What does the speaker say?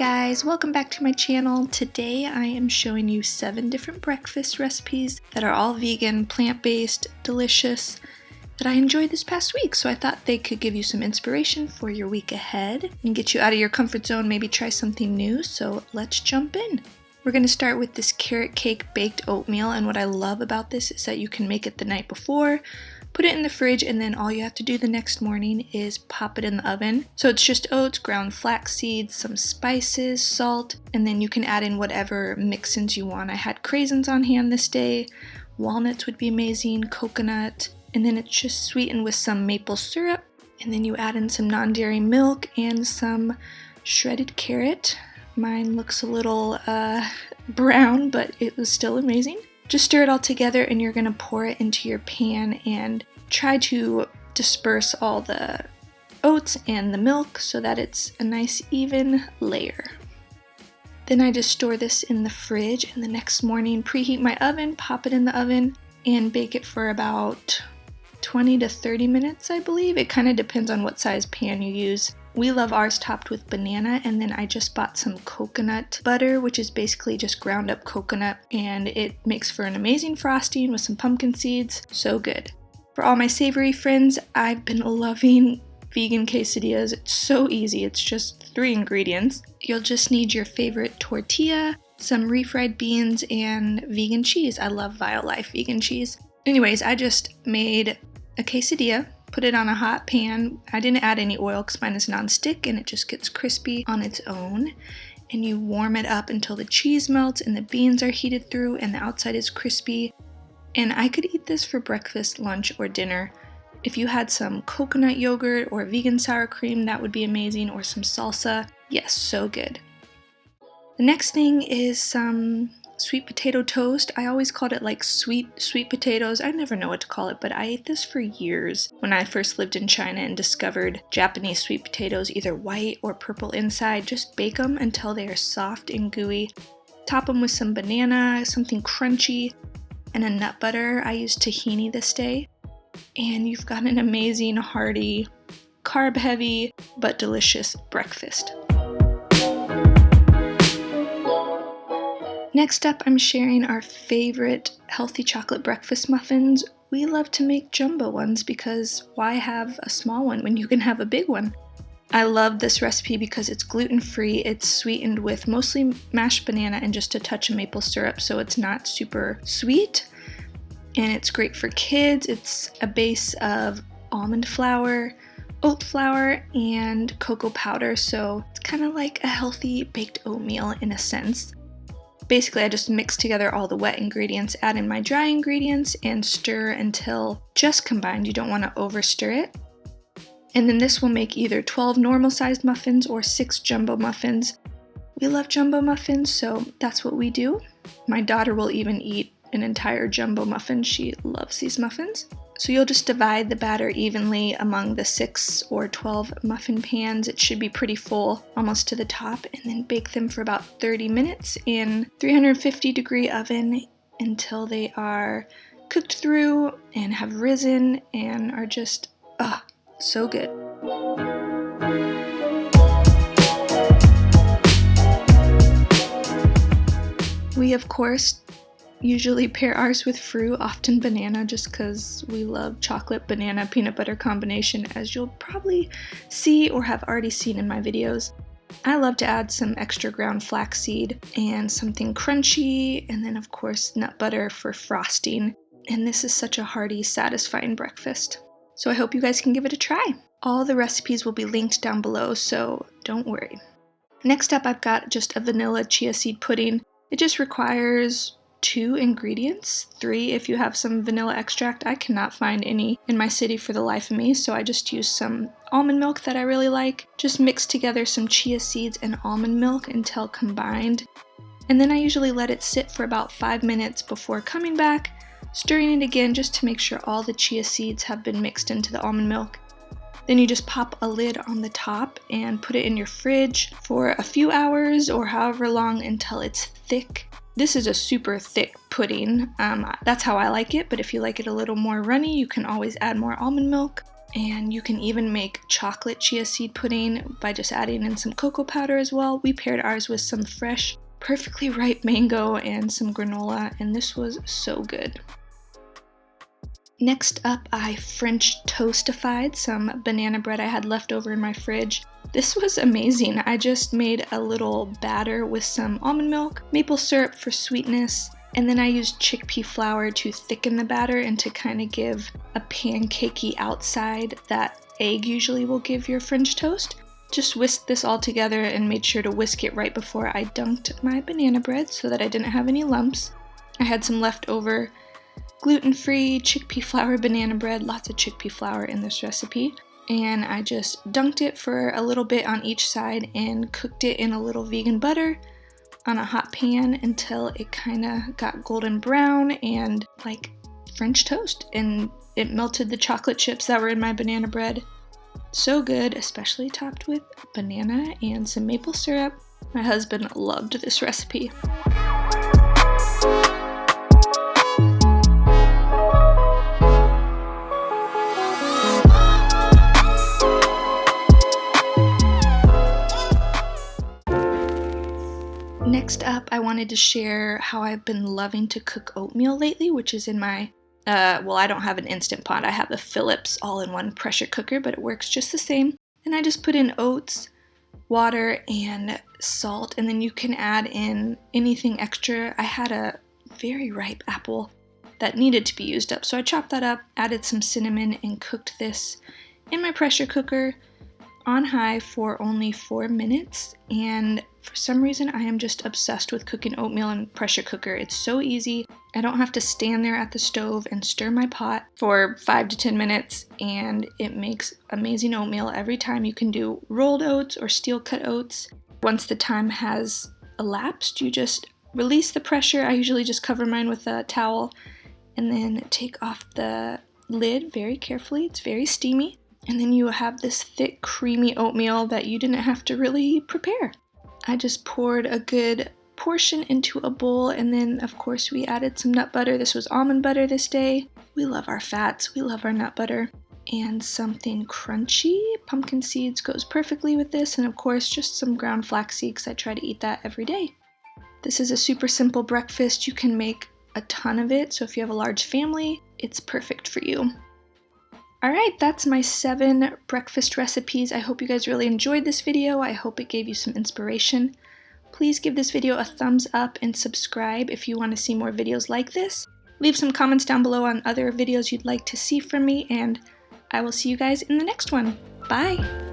guys, welcome back to my channel. Today I am showing you 7 different breakfast recipes that are all vegan, plant-based, delicious, that I enjoyed this past week. So I thought they could give you some inspiration for your week ahead and get you out of your comfort zone, maybe try something new. So let's jump in. We're going to start with this carrot cake baked oatmeal, and what I love about this is that you can make it the night before, put it in the fridge, and then all you have to do the next morning is pop it in the oven. So it's just oats, ground flax seeds, some spices, salt, and then you can add in whatever mix-ins you want. I had craisins on hand this day, walnuts would be amazing, coconut, and then it's just sweetened with some maple syrup, and then you add in some non-dairy milk and some shredded carrot. Mine looks a little brown, but it was still amazing. Just stir it all together and you're gonna pour it into your pan and try to disperse all the oats and the milk so that it's a nice even layer. Then I just store this in the fridge, and the next morning preheat my oven, pop it in the oven, and bake it for about 20 to 30 minutes, I believe. It kind of depends on what size pan you use. We love ours topped with banana, and then I just bought some coconut butter, which is basically just ground up coconut, and it makes for an amazing frosting with some pumpkin seeds. So good. For all my savory friends, I've been loving vegan quesadillas. It's so easy. It's just 3 ingredients. You'll just need your favorite tortilla, some refried beans, and vegan cheese. I love Violife vegan cheese. Anyways, I just made a quesadilla, put it on a hot pan. I didn't add any oil because mine is non-stick and it just gets crispy on its own. And you warm it up until the cheese melts and the beans are heated through and the outside is crispy. And I could eat this for breakfast, lunch, or dinner. If you had some coconut yogurt or vegan sour cream, that would be amazing, or some salsa. Yes, so good. The next thing is some sweet potato toast. I always called it like sweet potatoes. I never know what to call it, but I ate this for years when I first lived in China and discovered Japanese sweet potatoes, either white or purple inside. Just bake them until they are soft and gooey. Top them with some banana, something crunchy, and a nut butter. I used tahini this day. And you've got an amazing, hearty, carb-heavy, but delicious breakfast. Next up, I'm sharing our favorite healthy chocolate breakfast muffins. We love to make jumbo ones because why have a small one when you can have a big one? I love this recipe because it's gluten-free, it's sweetened with mostly mashed banana and just a touch of maple syrup, so it's not super sweet. And it's great for kids. It's a base of almond flour, oat flour, and cocoa powder, so it's kind of like a healthy baked oatmeal in a sense. Basically, I just mix together all the wet ingredients, add in my dry ingredients, and stir until just combined. You don't want to over stir it. And then this will make either 12 normal-sized muffins or 6 jumbo muffins. We love jumbo muffins, so that's what we do. My daughter will even eat an entire jumbo muffin. She loves these muffins. So you'll just divide the batter evenly among the 6 or 12 muffin pans. It should be pretty full, almost to the top, and then bake them for about 30 minutes in 350-degree oven until they are cooked through and have risen and are just, so good. We, of course, usually pair ours with fruit, often banana, just because we love chocolate banana peanut butter combination, as you'll probably see or have already seen in my videos. I love to add some extra ground flaxseed and something crunchy, and then of course nut butter for frosting. And this is such a hearty, satisfying breakfast. So I hope you guys can give it a try. All the recipes will be linked down below, so don't worry. Next up, I've got just a vanilla chia seed pudding. It just requires 2 ingredients, 3 if you have some vanilla extract. I cannot find any in my city for the life of me, so I just use some almond milk that I really like. Just mix together some chia seeds and almond milk until combined. And then I usually let it sit for about 5 minutes before coming back, stirring it again just to make sure all the chia seeds have been mixed into the almond milk. Then you just pop a lid on the top and put it in your fridge for a few hours or however long until it's thick. This is a super thick pudding. That's how I like it, but if you like it a little more runny, you can always add more almond milk. And you can even make chocolate chia seed pudding by just adding in some cocoa powder as well. We paired ours with some fresh, perfectly ripe mango and some granola, and this was so good. Next up, I French toastified some banana bread I had left over in my fridge. This was amazing. I just made a little batter with some almond milk, maple syrup for sweetness, and then I used chickpea flour to thicken the batter and to kind of give a pancakey outside that egg usually will give your French toast. Just whisked this all together and made sure to whisk it right before I dunked my banana bread so that I didn't have any lumps. I had some leftover gluten-free chickpea flour banana bread, lots of chickpea flour in this recipe, and I just dunked it for a little bit on each side and cooked it in a little vegan butter on a hot pan until it kind of got golden brown and like French toast, and it melted the chocolate chips that were in my banana bread. So good, especially topped with banana and some maple syrup. My husband loved this recipe. Next up, I wanted to share how I've been loving to cook oatmeal lately, which is in my, well, I don't have an Instant Pot. I have a Philips all-in-one pressure cooker, but it works just the same. And I just put in oats, water, and salt, and then you can add in anything extra. I had a very ripe apple that needed to be used up, so I chopped that up, added some cinnamon, and cooked this in my pressure cooker on high for only 4 minutes. And for some reason, I am just obsessed with cooking oatmeal in pressure cooker. It's so easy. I don't have to stand there at the stove and stir my pot for 5 to 10 minutes, and it makes amazing oatmeal every time. You can do rolled oats or steel cut oats. Once the time has elapsed, you just release the pressure. I usually just cover mine with a towel and then take off the lid very carefully. It's very steamy. And then you have this thick, creamy oatmeal that you didn't have to really prepare. I just poured a good portion into a bowl, and then of course we added some nut butter. This was almond butter this day. We love our fats, we love our nut butter. And something crunchy. Pumpkin seeds goes perfectly with this, and of course just some ground flaxseed because I try to eat that every day. This is a super simple breakfast. You can make a ton of it, so if you have a large family, it's perfect for you. Alright, that's my 7 breakfast recipes. I hope you guys really enjoyed this video. I hope it gave you some inspiration. Please give this video a thumbs up and subscribe if you want to see more videos like this. Leave some comments down below on other videos you'd like to see from me, and I will see you guys in the next one. Bye!